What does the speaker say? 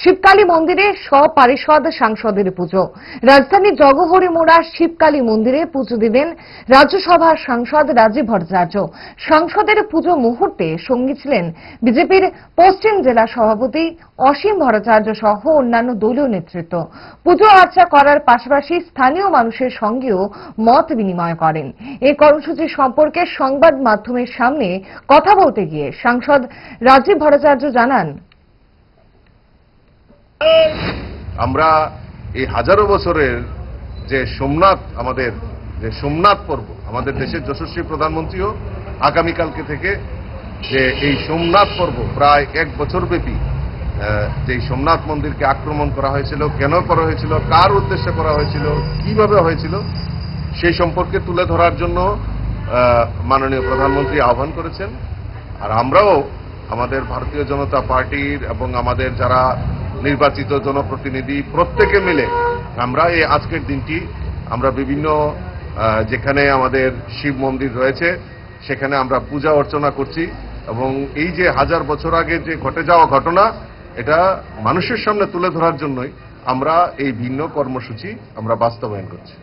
শিবকালী মন্দিরে সপারিষদ সাংসদের পুজো। রাজধানীর জগহরি মোড়া শিবকালী মন্দিরে পুজো দিলেন রাজ্যসভার সাংসদ রাজীব ভট্টাচার্য। সাংসদের পুজো মুহূর্তে সঙ্গী ছিলেন বিজেপির পশ্চিম জেলা সভাপতি অসীম ভট্টাচার্য সহ অন্যান্য দলীয় নেতৃত্ব। পুজো আর্চা করার পাশাপাশি স্থানীয় মানুষের সঙ্গেও মত বিনিময় করেন। এই কর্মসূচি সম্পর্কে সংবাদ মাধ্যমের সামনে কথা বলতে গিয়ে সাংসদ রাজীব ভট্টাচার্য জানান, আমরা এই হাজারো বছরের যে সোমনাথ আমাদের যে সোমনাথ পর্ব, আমাদের দেশের যশস্বী প্রধানমন্ত্রীও আগামীকালকে থেকে যে এই সোমনাথ পর্ব প্রায় 1 বছর ব্যাপী যে সোমনাথ মন্দিরকে আক্রমণ করা হয়েছিল, কেন করা হয়েছিল, কার উদ্দেশ্যে করা হয়েছিল, কিভাবে হয়েছিল, সেই সম্পর্কে তুলে ধরার জন্য মাননীয় প্রধানমন্ত্রী আহ্বান করেছেন। আর আমরাও আমাদের ভারতীয় জনতা পার্টির এবং আমাদের যারা নির্বাচিত জনপ্রতিনিধি প্রত্যেকে মিলে আমরা এই আজকের দিনটি আমরা বিভিন্ন যেখানে আমাদের শিব মন্দির রয়েছে সেখানে আমরা পূজা অর্চনা করছি এবং এই যে 1000 বছর আগে যে ঘটে যাওয়া ঘটনা এটা মানুষের সামনে তুলে ধরার জন্যই আমরা এই ভিন্ন কর্মসূচি আমরা বাস্তবায়ন করছি।